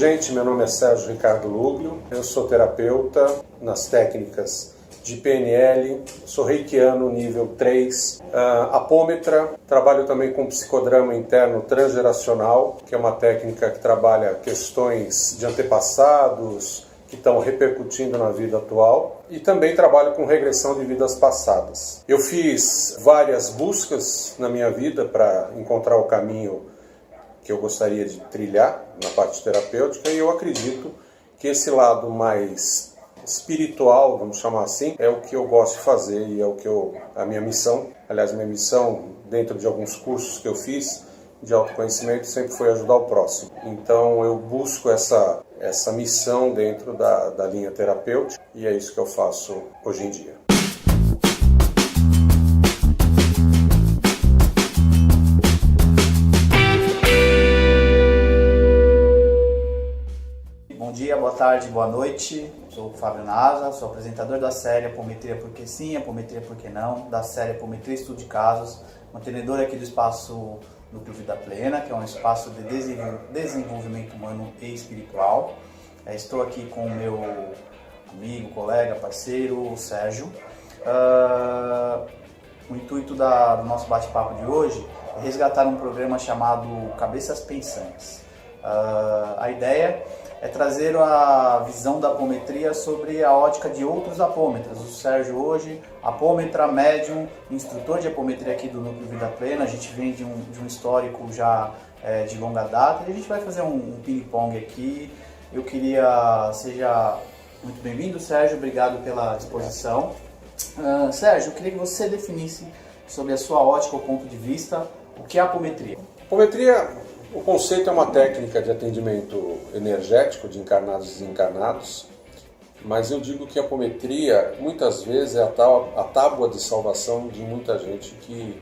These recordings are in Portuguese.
gente, meu nome é Sérgio Ricardo Luglio, eu sou terapeuta nas técnicas de PNL, sou reikiano nível 3, apômetra, trabalho também com psicodrama interno transgeracional, que é uma técnica que trabalha questões de antepassados que estão repercutindo na vida atual, e também trabalho com regressão de vidas passadas. Eu fiz várias buscas na minha vida para encontrar o caminho que eu gostaria de trilhar na parte terapêutica, e eu acredito que esse lado mais espiritual, vamos chamar assim, é o que eu gosto de fazer e é a minha missão. Aliás, minha missão, dentro de alguns cursos que eu fiz de autoconhecimento, sempre foi ajudar o próximo. Então eu busco essa missão dentro da linha terapêutica, e é isso que eu faço hoje em dia. Bom dia, boa tarde, boa noite. Sou o Fábio Nasa, sou apresentador da série Apometria Porque Sim, Apometria Porque Não, da série Apometria Estudo de Casos, mantenedor aqui do espaço Núcleo Vida Plena, que é um espaço de desenvolvimento humano e espiritual. Estou aqui com o meu amigo, colega, parceiro, o Sérgio. O intuito do nosso bate-papo de hoje é resgatar um programa chamado Cabeças Pensantes. A ideia é trazer a visão da apometria sobre a ótica de outros apômetras. O Sérgio hoje, apômetra, médium, instrutor de apometria aqui do Núcleo Vida Plena. A gente vem de um histórico já de longa data, e a gente vai fazer um ping-pong aqui. Eu queria... Seja muito bem-vindo, Sérgio, obrigado pela disposição. Sérgio, eu queria que você definisse sobre a sua ótica ou ponto de vista o que é a apometria. Apometria... O conceito é uma técnica de atendimento energético de encarnados e desencarnados, mas eu digo que a apometria muitas vezes é a tábua de salvação de muita gente que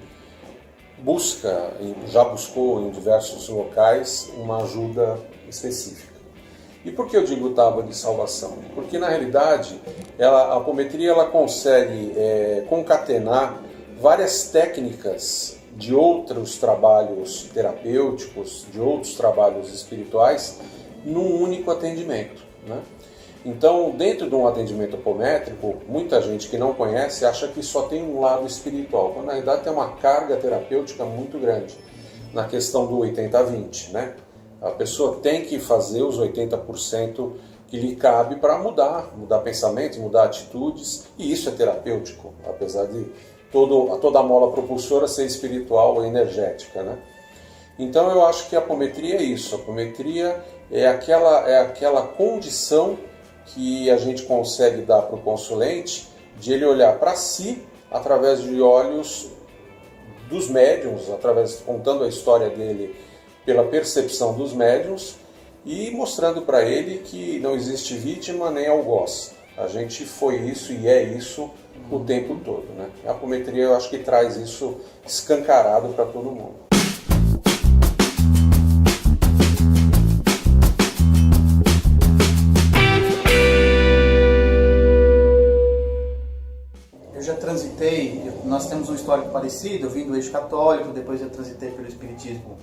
já buscou em diversos locais uma ajuda específica. E por que eu digo tábua de salvação? Porque na realidade a apometria ela consegue concatenar várias técnicas de outros trabalhos terapêuticos, de outros trabalhos espirituais, num único atendimento, né? Então, dentro de um atendimento apométrico, muita gente que não conhece acha que só tem um lado espiritual, quando na realidade tem uma carga terapêutica muito grande, na questão do 80-20, né? A pessoa tem que fazer os 80% que lhe cabe para mudar pensamentos, mudar atitudes, e isso é terapêutico, apesar de toda a mola propulsora ser espiritual ou energética, né? Então eu acho que a apometria é isso. A apometria é aquela condição que a gente consegue dar para o consulente de ele olhar para si através de olhos dos médiuns, contando a história dele pela percepção dos médiuns e mostrando para ele que não existe vítima nem algoz. A gente foi isso e é isso o tempo todo, né? A apometria eu acho que traz isso escancarado para todo mundo. Eu já transitei, nós temos um histórico parecido, eu vim do eixo católico, depois eu transitei pelo espiritismo,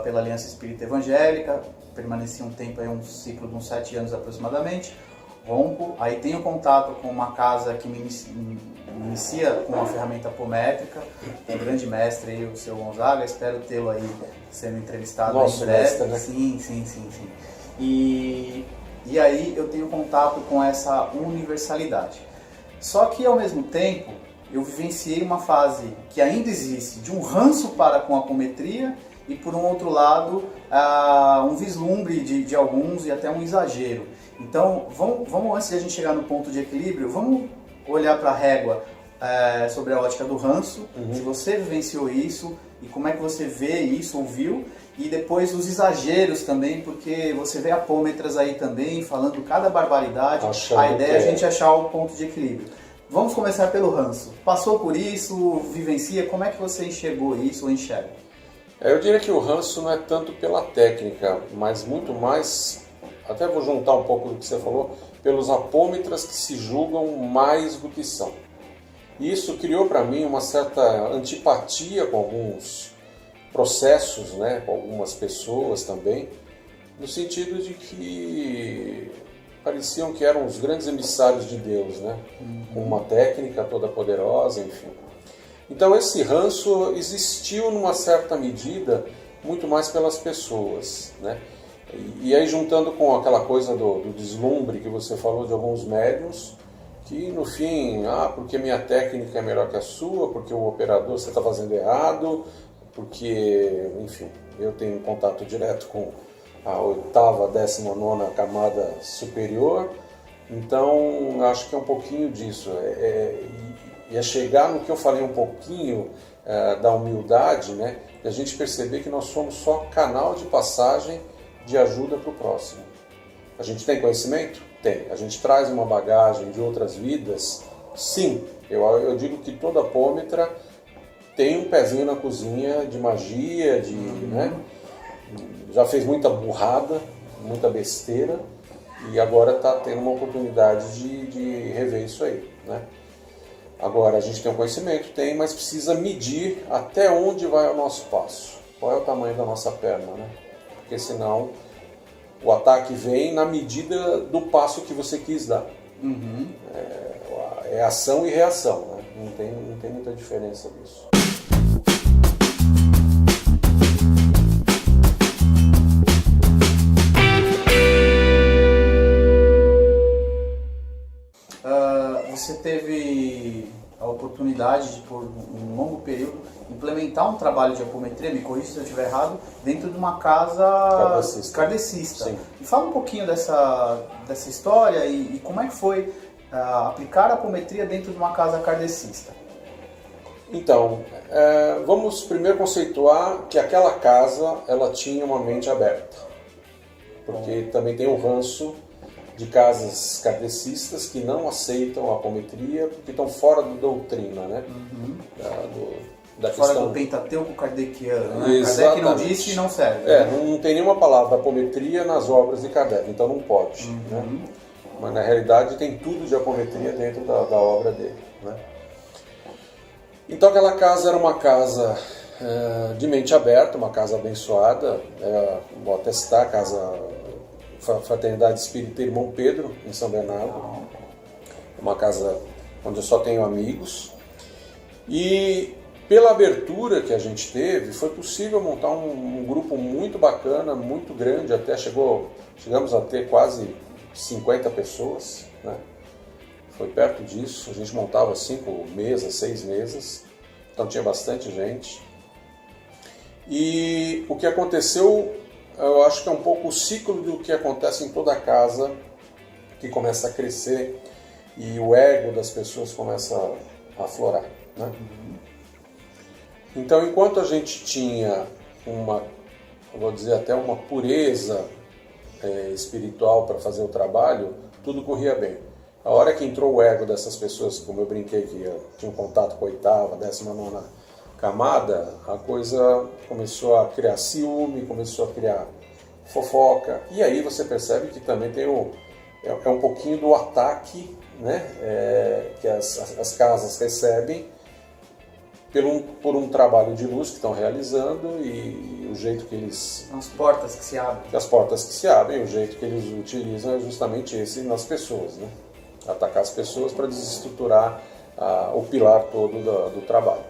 pela Aliança Espírita Evangélica, permaneci um tempo, um ciclo de uns 7 anos aproximadamente. Rompo, aí tenho contato com uma casa que me inicia com uma ferramenta apométrica, um grande mestre aí, o seu Gonzaga, espero tê-lo aí sendo entrevistado em breve. Mestre, né? Sim. E aí eu tenho contato com essa universalidade. Só que ao mesmo tempo eu vivenciei uma fase que ainda existe de um ranço para com a apometria e por um outro lado um vislumbre de alguns e até um exagero. Então, vamos antes de a gente chegar no ponto de equilíbrio, vamos olhar para a régua sobre a ótica do ranço, se você vivenciou isso e como é que você vê isso, ouviu, e depois os exageros também, porque você vê apômetras aí também falando cada barbaridade, a ideia é a gente achar o ponto de equilíbrio. Vamos começar pelo ranço. Passou por isso, vivencia, como é que você enxergou isso ou enxerga? Eu diria que o ranço não é tanto pela técnica, mas muito mais... Até vou juntar um pouco do que você falou, pelos apômetras que se julgam mais do que são. E isso criou para mim uma certa antipatia com alguns processos, né, com algumas pessoas também, no sentido de que pareciam que eram os grandes emissários de Deus, né? Com uma técnica toda poderosa, enfim. Então esse ranço existiu numa certa medida muito mais pelas pessoas, né? E aí juntando com aquela coisa do deslumbre que você falou de alguns médiuns, que no fim, porque minha técnica é melhor que a sua, porque o operador você está fazendo errado, porque, enfim, eu tenho contato direto com a 8ª, 19ª camada superior, então acho que é um pouquinho disso, e é chegar no que eu falei um pouquinho da humildade, né, e a gente perceber que nós somos só canal de passagem de ajuda para o próximo. A gente tem conhecimento? Tem. A gente traz uma bagagem de outras vidas? Sim. Eu digo que toda apômetra tem um pezinho na cozinha de magia, né? Já fez muita burrada, muita besteira, e agora está tendo uma oportunidade de rever isso aí, né? Agora, a gente tem um conhecimento, mas precisa medir até onde vai o nosso passo. Qual é o tamanho da nossa perna, né? Porque senão o ataque vem na medida do passo que você quis dar. É ação e reação, né? Não tem muita diferença disso. Você teve a oportunidade de, por um longo período, implementar um trabalho de apometria, me corrija se eu estiver errado, dentro de uma casa kardecista. Sim. E fala um pouquinho dessa história e como é que foi aplicar a apometria dentro de uma casa kardecista. Então, vamos primeiro conceituar que aquela casa ela tinha uma mente aberta, porque também tem o ranço de casas kardecistas que não aceitam a apometria porque estão fora da doutrina, né? Da fora questão... do Pentateuco kardeciano, né? Exatamente. Kardec não disse e não serve. Né? Não tem nenhuma palavra apometria nas obras de Kardec, então não pode. Né? Mas na realidade tem tudo de apometria dentro da obra dele. Né? Então aquela casa era uma casa de mente aberta, uma casa abençoada, vou atestar, a casa Fraternidade Espírita Irmão Pedro, em São Bernardo, uma casa onde eu só tenho amigos, e pela abertura que a gente teve, foi possível montar um grupo muito bacana, muito grande, até chegamos a ter quase 50 pessoas, né? Foi perto disso, a gente montava 5 mesas, 6 mesas, então tinha bastante gente. E o que aconteceu, eu acho que é um pouco o ciclo do que acontece em toda casa, que começa a crescer e o ego das pessoas começa a aflorar, né? Então, enquanto a gente tinha vou dizer até uma pureza espiritual para fazer o trabalho, tudo corria bem. A hora que entrou o ego dessas pessoas, como eu brinquei que eu tinha um contato com a 8ª, 19ª camada, a coisa começou a criar ciúme, começou a criar fofoca, e aí você percebe que também tem um pouquinho do ataque, né, que as casas recebem por um trabalho de luz que estão realizando e o jeito que eles... As portas que se abrem. As portas que se abrem, o jeito que eles utilizam é justamente esse nas pessoas, né? Atacar as pessoas para desestruturar o pilar todo do trabalho.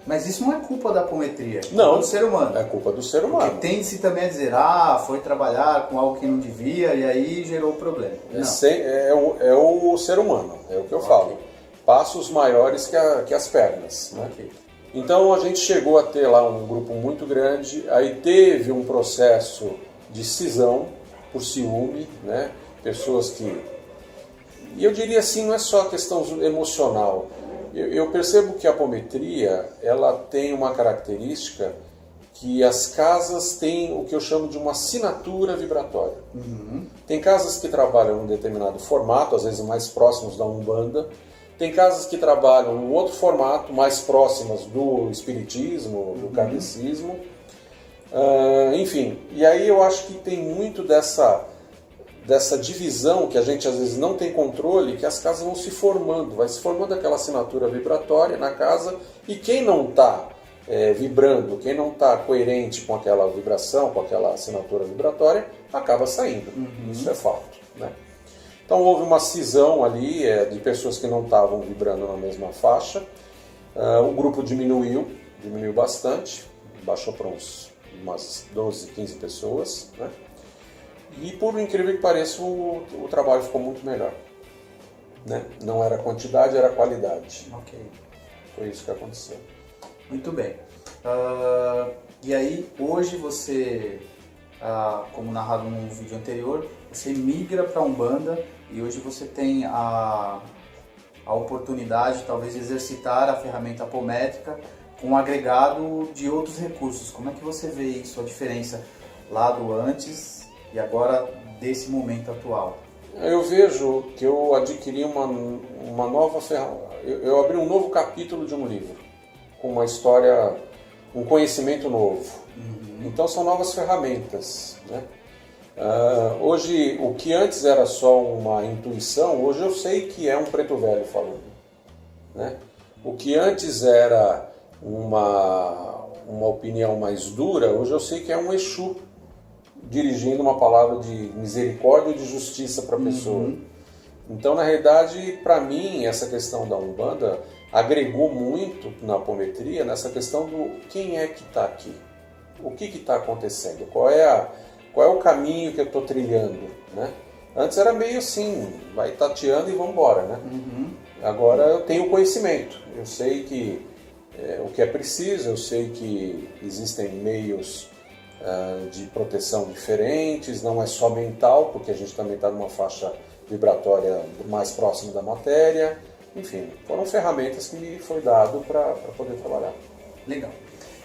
Mas isso não é culpa da apometria, é não, culpa do ser humano. É culpa do ser humano. Porque tende-se também a dizer, foi trabalhar com algo que não devia e aí gerou problema. É o ser humano, é o que eu falo. Passos maiores que as pernas. Né? Então a gente chegou a ter lá um grupo muito grande, aí teve um processo de cisão por ciúme, né? Pessoas que... E eu diria assim, não é só a questão emocional. Eu percebo que a apometria, ela tem uma característica que as casas têm o que eu chamo de uma assinatura vibratória. Tem casas que trabalham num determinado formato, às vezes mais próximos da Umbanda. Tem casas que trabalham num outro formato, mais próximas do espiritismo, do kardecismo. Enfim, e aí eu acho que tem muito dessa divisão que a gente às vezes não tem controle, que as casas vão se formando, vai se formando aquela assinatura vibratória na casa, e quem não está vibrando, quem não está coerente com aquela vibração, com aquela assinatura vibratória, acaba saindo. Isso é fato, né? Então houve uma cisão ali de pessoas que não estavam vibrando na mesma faixa. O grupo diminuiu bastante, baixou para umas 12, 15 pessoas, né? E por incrível que pareça, o trabalho ficou muito melhor, né? Não era quantidade, era qualidade. Ok. Foi isso que aconteceu. Muito bem. E aí, hoje você, como narrado no vídeo anterior, você migra para a Umbanda e hoje você tem a oportunidade, talvez, de exercitar a ferramenta apométrica com um agregado de outros recursos. Como é que você vê isso, a diferença lá do antes e agora desse momento atual? Eu vejo que eu adquiri uma nova ferramenta. Eu abri um novo capítulo de um livro, com uma história, um conhecimento novo. Então são novas ferramentas, né? Hoje, o que antes era só uma intuição, hoje eu sei que é um preto velho falando, né? O que antes era uma opinião mais dura, hoje eu sei que é um Exu dirigindo uma palavra de misericórdia e de justiça para a pessoa. Então, na realidade, para mim, essa questão da Umbanda agregou muito na apometria, nessa questão do quem é que está aqui, o que está acontecendo, qual é o caminho que eu estou trilhando, né? Antes era meio assim, vai tateando e vamos embora, né? Agora eu tenho conhecimento, eu sei que o que é preciso, eu sei que existem meios de proteção diferentes, não é só mental, porque a gente também está numa faixa vibratória mais próxima da matéria. Enfim, foram ferramentas que me foi dado para poder trabalhar. Legal.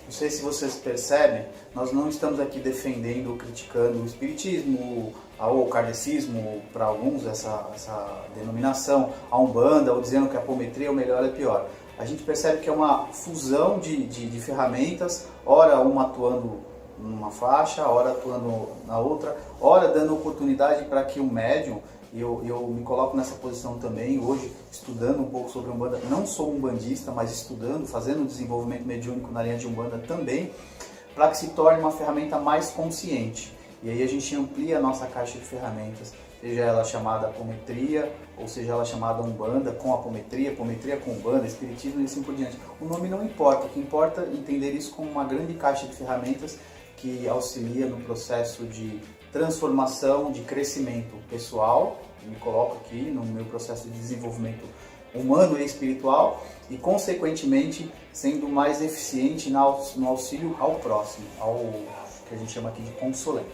Não sei se vocês percebem, nós não estamos aqui defendendo ou criticando o espiritismo ou o kardecismo, para alguns, essa denominação, a Umbanda, ou dizendo que a apometria é o melhor e é pior. A gente percebe que é uma fusão de ferramentas, ora uma atuando numa faixa, ora atuando na outra, ora dando oportunidade para que o médium, e eu me coloco nessa posição também, hoje, estudando um pouco sobre Umbanda, não sou umbandista, mas estudando, fazendo desenvolvimento mediúnico na linha de Umbanda também, para que se torne uma ferramenta mais consciente. E aí a gente amplia a nossa caixa de ferramentas, seja ela chamada apometria, ou seja ela chamada Umbanda com apometria, apometria com Umbanda, espiritismo e assim por diante. O nome não importa, o que importa é entender isso como uma grande caixa de ferramentas que auxilia no processo de transformação, de crescimento pessoal, me coloco aqui no meu processo de desenvolvimento humano e espiritual e, consequentemente, sendo mais eficiente no auxílio ao próximo, ao que a gente chama aqui de consolente.